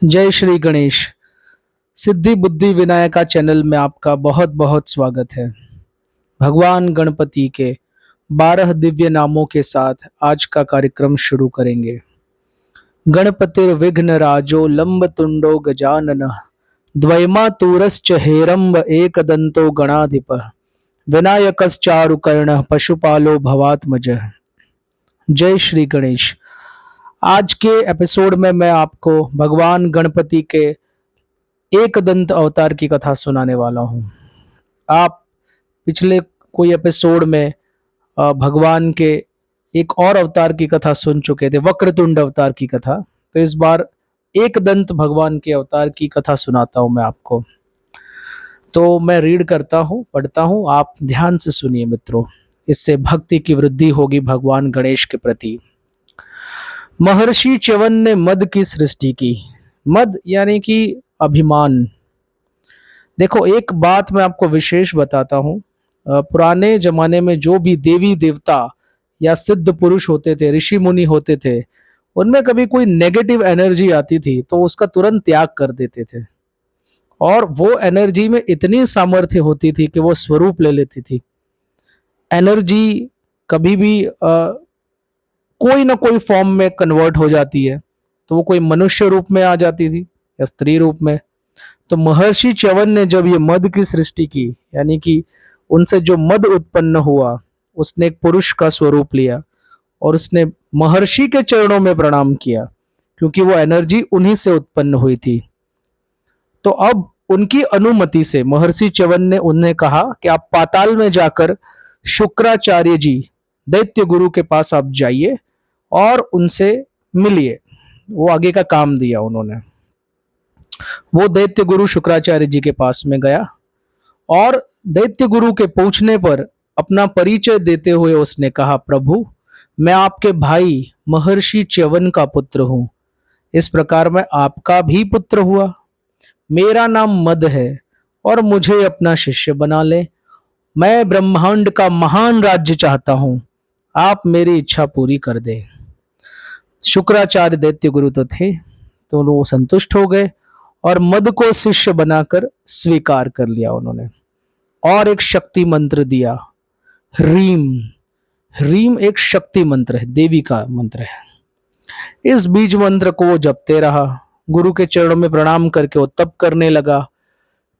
जय श्री गणेश। सिद्धि बुद्धि विनायका चैनल में आपका बहुत बहुत स्वागत है। भगवान गणपति के 12 दिव्य नामों के साथ आज का कार्यक्रम शुरू करेंगे। गणपतिर विघ्न राजो लंब तुंडो गजानन द्वैमातुरश्च हेरंब एकदंतो गणाधिप विनायकश्चारुकर्ण पशुपालो भवात्मज। जय श्री गणेश। आज के एपिसोड में मैं आपको भगवान गणपति के एक दंत अवतार की कथा सुनाने वाला हूँ। आप पिछले कोई एपिसोड में भगवान के एक और अवतार की कथा सुन चुके थे, वक्रतुंड अवतार की कथा। तो इस बार एक दंत भगवान के अवतार की कथा सुनाता हूँ मैं आपको। तो मैं रीड करता हूँ, पढ़ता हूँ, आप ध्यान से सुनिए मित्रों। इससे भक्ति की वृद्धि होगी भगवान गणेश के प्रति। महर्षि च्यवन ने मद की सृष्टि की। मद यानी कि अभिमान। देखो, एक बात मैं आपको विशेष बताता हूँ। पुराने जमाने में जो भी देवी देवता या सिद्ध पुरुष होते थे, ऋषि मुनि होते थे, उनमें कभी कोई नेगेटिव एनर्जी आती थी तो उसका तुरंत त्याग कर देते थे। और वो एनर्जी में इतनी सामर्थ्य होती थी कि वो स्वरूप ले लेती थी। एनर्जी कभी भी कोई ना कोई फॉर्म में कन्वर्ट हो जाती है। तो वो कोई मनुष्य रूप में आ जाती थी या स्त्री रूप में। तो महर्षि च्यवन ने जब ये मद की सृष्टि की, यानी कि उनसे जो मद उत्पन्न हुआ, उसने एक पुरुष का स्वरूप लिया और उसने महर्षि के चरणों में प्रणाम किया, क्योंकि वो एनर्जी उन्हीं से उत्पन्न हुई थी। तो अब उनकी अनुमति से महर्षि च्यवन ने उन्हें कहा कि आप पाताल में जाकर शुक्राचार्य जी, दैत्य गुरु के पास आप जाइए और उनसे मिलिए। वो आगे का काम दिया उन्होंने। वो दैत्य गुरु शुक्राचार्य जी के पास में गया और दैत्य गुरु के पूछने पर अपना परिचय देते हुए उसने कहा, प्रभु, मैं आपके भाई महर्षि च्यवन का पुत्र हूं। इस प्रकार मैं आपका भी पुत्र हुआ। मेरा नाम मद है और मुझे अपना शिष्य बना ले। मैं ब्रह्मांड का महान राज्य चाहता हूं, आप मेरी इच्छा पूरी कर दें। शुक्राचार्य दैत्य गुरु तो थे, तो वो संतुष्ट हो गए और मद को शिष्य बनाकर स्वीकार कर लिया उन्होंने। और एक शक्ति मंत्र दिया, ह्रीम। ह्रीम एक शक्ति मंत्र है, देवी का मंत्र है। इस बीज मंत्र को वो जपते रहा। गुरु के चरणों में प्रणाम करके वो तप करने लगा,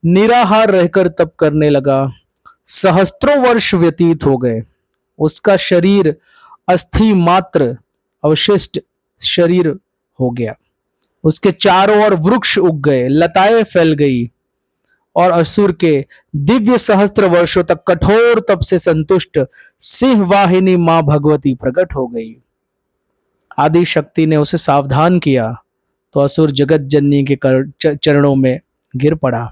निराहार रहकर तप करने लगा। सहस्त्रों वर्ष व्यतीत हो गए। उसका शरीर अस्थि मात्र अवशिष्ट शरीर हो गया। उसके चारों ओर वृक्ष उग गए, लताएं फैल गई और असुर के दिव्य सहस्त्र वर्षों तक कठोर तप से संतुष्ट सिंह वाहिनी मां भगवती प्रकट हो गई। आदि शक्ति ने उसे सावधान किया तो असुर जगत जननी के चरणों में गिर पड़ा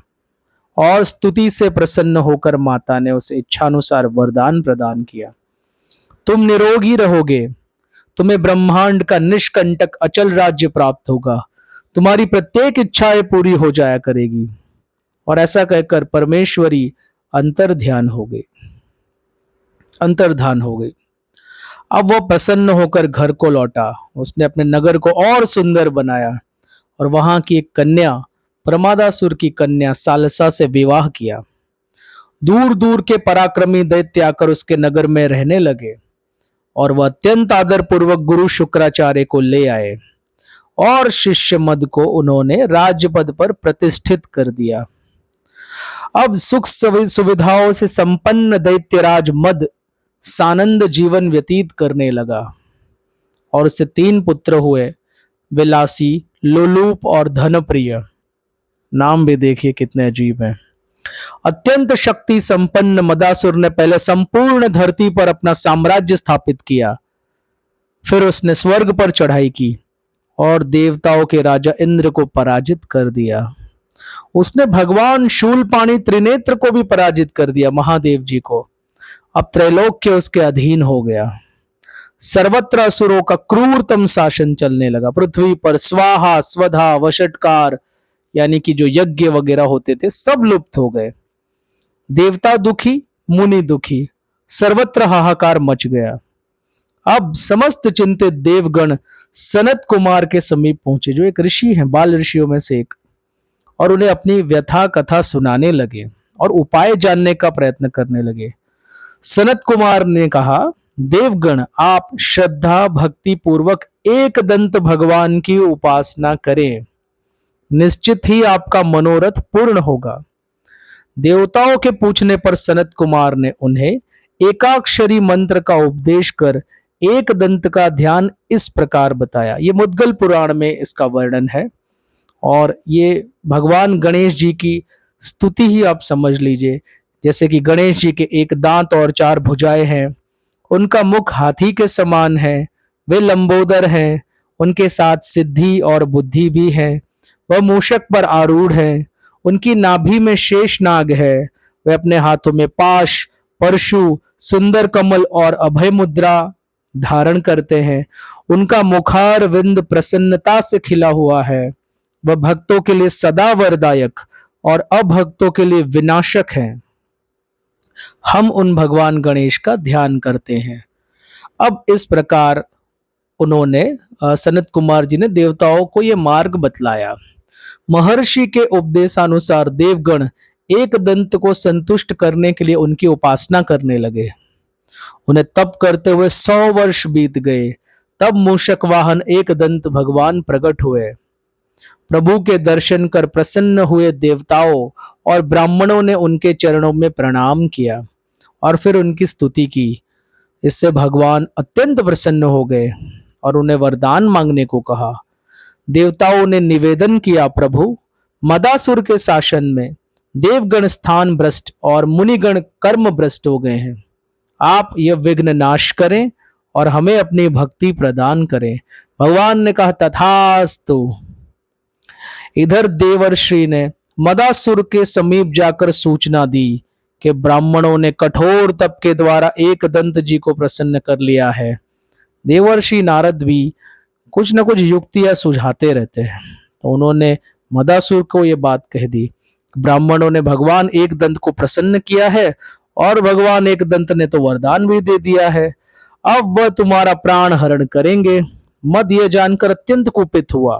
और स्तुति से प्रसन्न होकर माता ने उसे इच्छानुसार वरदान प्रदान किया। तुम निरोगी रहोगे, तुम्हें ब्रह्मांड का निष्कंटक अचल राज्य प्राप्त होगा, तुम्हारी प्रत्येक इच्छाएं पूरी हो जाया करेगी। और ऐसा कहकर परमेश्वरी अंतर्धान हो गई। अब वो प्रसन्न होकर घर को लौटा। उसने अपने नगर को और सुंदर बनाया और वहां की एक कन्या, प्रमादासुर की कन्या सालसा से विवाह किया। दूर दूर के पराक्रमी दैत्य आकर उसके नगर में रहने लगे और वह अत्यंत आदर पूर्वक गुरु शुक्राचार्य को ले आए और शिष्य मद को उन्होंने राजपद पर प्रतिष्ठित कर दिया। अब सुख सुविधाओं से संपन्न दैत्यराज मद सानंद जीवन व्यतीत करने लगा और उससे 3 पुत्र हुए, विलासी, लोलूप और धनप्रिय। नाम भी देखिए कितने अजीब हैं। अत्यंत शक्ति संपन्न मदासुर ने पहले संपूर्ण धरती पर अपना साम्राज्य स्थापित किया। फिर उसने स्वर्ग पर चढ़ाई की और देवताओं के राजा इंद्र को पराजित कर दिया। उसने भगवान शूलपाणी त्रिनेत्र को भी पराजित कर दिया, महादेव जी को। अब त्रैलोक्य उसके अधीन हो गया। सर्वत्र असुरों का क्रूरतम शासन चलने लगा। पृथ्वी पर स्वाहा, स्वधा, वषटकार यानी कि जो यज्ञ वगैरह होते थे सब लुप्त हो गए। देवता दुखी, मुनि दुखी, सर्वत्र हाहाकार मच गया। अब समस्त चिंतित देवगण सनत कुमार के समीप पहुंचे, जो एक ऋषि हैं, बाल ऋषियों में से एक, और उन्हें अपनी व्यथा कथा सुनाने लगे और उपाय जानने का प्रयत्न करने लगे। सनत कुमार ने कहा, देवगण, आप श्रद्धा भक्ति पूर्वक एक दंत भगवान की उपासना करें, निश्चित ही आपका मनोरथ पूर्ण होगा। देवताओं के पूछने पर सनत कुमार ने उन्हें एकाक्षरी मंत्र का उपदेश कर एक दंत का ध्यान इस प्रकार बताया। ये मुद्गल पुराण में इसका वर्णन है, और ये भगवान गणेश जी की स्तुति ही आप समझ लीजिए। जैसे कि गणेश जी के एक दांत और 4 भुजाएं हैं, उनका मुख हाथी के समान है, वे लंबोदर हैं, उनके साथ सिद्धि और बुद्धि भी है, वह मूषक पर आरूढ़ है, उनकी नाभि में शेष नाग है, वे अपने हाथों में पाश, परशु, सुंदर कमल और अभय मुद्रा धारण करते हैं, उनका मुखार विंद प्रसन्नता से खिला हुआ है, वह भक्तों के लिए सदा वरदायक और अभक्तों के लिए विनाशक है। हम उन भगवान गणेश का ध्यान करते हैं। अब इस प्रकार उन्होंने सनत कुमार जी ने देवताओं को यह मार्ग बतलाया। महर्षि के उपदेशानुसार देवगण एक दंत को संतुष्ट करने के लिए उनकी उपासना करने लगे। उन्हें तप करते हुए 100 वर्ष बीत गए। तब मूषक वाहन एक दंत भगवान प्रकट हुए। प्रभु के दर्शन कर प्रसन्न हुए देवताओं और ब्राह्मणों ने उनके चरणों में प्रणाम किया और फिर उनकी स्तुति की। इससे भगवान अत्यंत प्रसन्न हो गए और उन्हें वरदान मांगने को कहा। देवताओं ने निवेदन किया, प्रभु, मदासुर के शासन में देवगण स्थान भ्रष्ट और मुनिगण कर्म भ्रष्ट हो गए हैं। आप यह विघ्न नाश करें और हमें अपनी भक्ति प्रदान करें। भगवान ने कहा, तथास्तु। इधर देवर्षि ने मदासुर के समीप जाकर सूचना दी कि ब्राह्मणों ने कठोर तप के द्वारा एक दंत जी को प्रसन्न कर लिया है। देवर्षि नारद भी कुछ न कुछ युक्तियां सुझाते रहते हैं, तो उन्होंने मदासुर को यह बात कह दी। ब्राह्मणों ने भगवान एक दंत को प्रसन्न किया है और भगवान एक दंत ने तो वरदान भी दे दिया है, अब वह तुम्हारा प्राण हरण करेंगे। मद यह जानकर अत्यंत कुपित हुआ।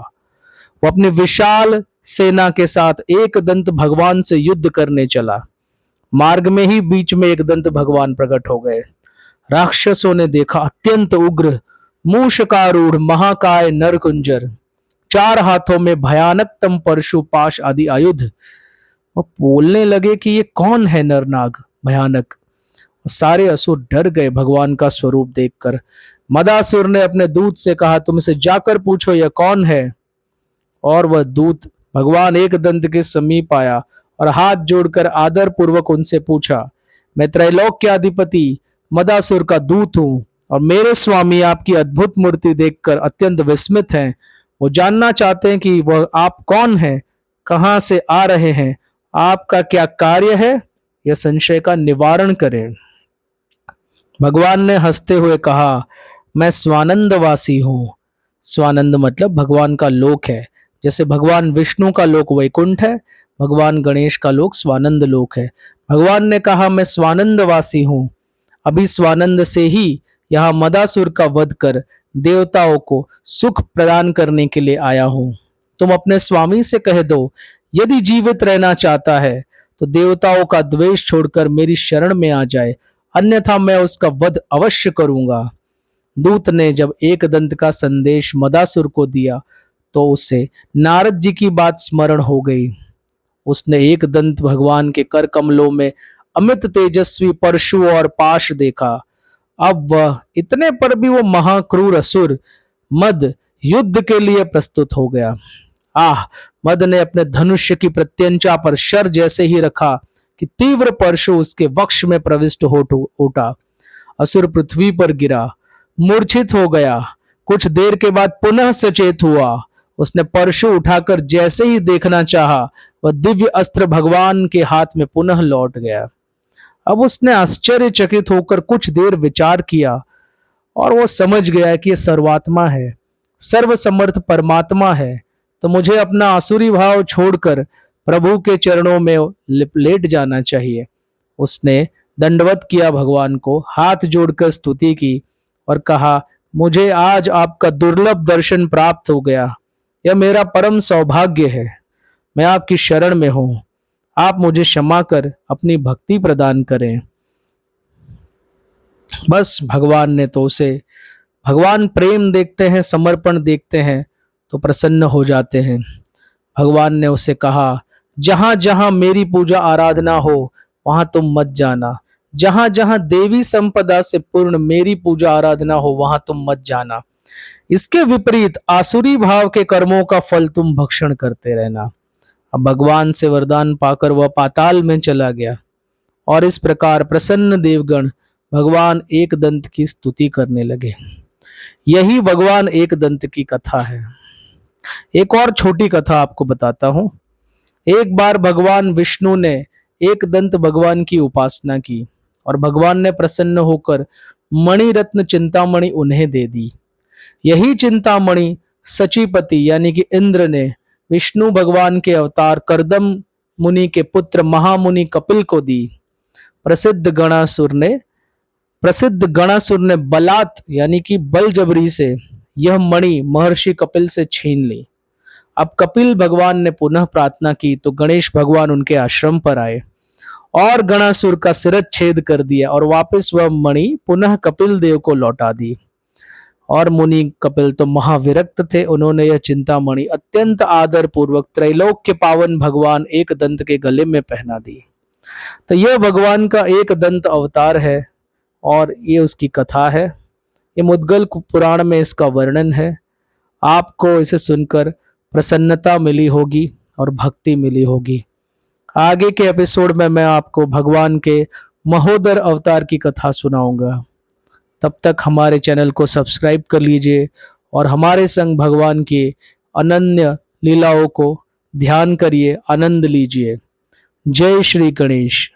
वो अपनी विशाल सेना के साथ एक दंत भगवान से युद्ध करने चला। मार्ग में ही बीच में एक दंत भगवान प्रकट हो गए। राक्षसों ने देखा, अत्यंत उग्र मूषकारूढ़ महाकाय नरकुंजर, 4 हाथों में भयानकतम परशु पाश आदि आयुध। वो बोलने लगे कि ये कौन है नरनाग भयानक। सारे असुर डर गए भगवान का स्वरूप देखकर। मदासुर ने अपने दूत से कहा, तुम इसे जाकर पूछो यह कौन है। और वह दूत भगवान एक दंत के समीप आया और हाथ जोड़कर आदर पूर्वक उनसे पूछा, मैं त्रैलोक्य अधिपति मदासुर का दूत हूं और मेरे स्वामी आपकी अद्भुत मूर्ति देखकर अत्यंत विस्मित हैं। वो जानना चाहते हैं कि वह आप कौन हैं, कहां से आ रहे हैं, आपका क्या कार्य है, यह संशय का निवारण करें। भगवान ने हंसते हुए कहा, मैं स्वानंदवासी हूं। स्वानंद मतलब भगवान का लोक है। जैसे भगवान विष्णु का लोक वैकुंठ है, भगवान गणेश का लोक स्वानंद लोक है। भगवान ने कहा, मैं स्वानंदवासी हूं। अभी स्वानंद से ही यहाँ मदासुर का वध कर देवताओं को सुख प्रदान करने के लिए आया हूं। तुम अपने स्वामी से कह दो, यदि जीवित रहना चाहता है तो देवताओं का द्वेष छोड़कर मेरी शरण में आ जाए, अन्यथा मैं उसका वध अवश्य करूंगा। दूत ने जब एक दंत का संदेश मदासुर को दिया तो उसे नारद जी की बात स्मरण हो गई। उसने एक दंत भगवान के कर कमलों में अमित तेजस्वी परशु और पाश देखा। अब वह इतने पर भी वो महाक्रूर असुर मद युद्ध के लिए प्रस्तुत हो गया। मद ने अपने धनुष्य की प्रत्यंचा पर शर जैसे ही रखा कि तीव्र परशु उसके वक्ष में प्रविष्ट हो उठा। असुर पृथ्वी पर गिरा, मूर्छित हो गया। कुछ देर के बाद पुनः सचेत हुआ। उसने परशु उठाकर जैसे ही देखना चाहा, वह दिव्य अस्त्र भगवान के हाथ में पुनः लौट गया। अब उसने आश्चर्यचकित होकर कुछ देर विचार किया और वो समझ गया कि यह सर्वात्मा है, सर्वसमर्थ परमात्मा है, तो मुझे अपना आसुरी भाव छोड़कर प्रभु के चरणों में लेट जाना चाहिए। उसने दंडवत किया भगवान को, हाथ जोड़कर स्तुति की और कहा, मुझे आज आपका दुर्लभ दर्शन प्राप्त हो गया। यह मेरा परम सौभाग्य है। मैं आपकी शरण में हूँ। आप मुझे क्षमा कर अपनी भक्ति प्रदान करें। बस भगवान ने तो उसे, भगवान प्रेम देखते हैं, समर्पण देखते हैं तो प्रसन्न हो जाते हैं। भगवान ने उसे कहा, जहां जहां मेरी पूजा आराधना हो वहां तुम मत जाना। जहां जहां देवी संपदा से पूर्ण मेरी पूजा आराधना हो वहां तुम मत जाना। इसके विपरीत आसुरी भाव के कर्मों का फल तुम भक्षण करते रहना। अब भगवान से वरदान पाकर वह पाताल में चला गया और इस प्रकार प्रसन्न देवगण भगवान एक दंत की स्तुति करने लगे। यही भगवान एक दंत की कथा है। एक और छोटी कथा आपको बताता हूं। एक बार भगवान विष्णु ने एक दंत भगवान की उपासना की और भगवान ने प्रसन्न होकर मणि रत्न चिंतामणि उन्हें दे दी। यही चिंतामणि सचीपति यानी कि इंद्र ने विष्णु भगवान के अवतार करदम मुनि के पुत्र महामुनि कपिल को दी। प्रसिद्ध गणासुर ने बलात् यानी कि बल जबरी से यह मणि महर्षि कपिल से छीन ली। अब कपिल भगवान ने पुनः प्रार्थना की तो गणेश भगवान उनके आश्रम पर आए और गणासुर का शिरच्छेद कर दिया और वापस वह मणि पुनः कपिल देव को लौटा दी। और मुनि कपिल तो महाविरक्त थे। उन्होंने यह चिंतामणि अत्यंत आदर पूर्वक त्रैलोक्य पावन भगवान एक दंत के गले में पहना दी। तो यह भगवान का एक दंत अवतार है और ये उसकी कथा है। ये मुद्गल पुराण में इसका वर्णन है। आपको इसे सुनकर प्रसन्नता मिली होगी और भक्ति मिली होगी। आगे के एपिसोड में मैं आपको भगवान के महोदर अवतार की कथा सुनाऊंगा। तब तक हमारे चैनल को सब्सक्राइब कर लीजिए और हमारे संग भगवान की अनन्य लीलाओं को ध्यान करिए, आनंद लीजिए। जय श्री गणेश।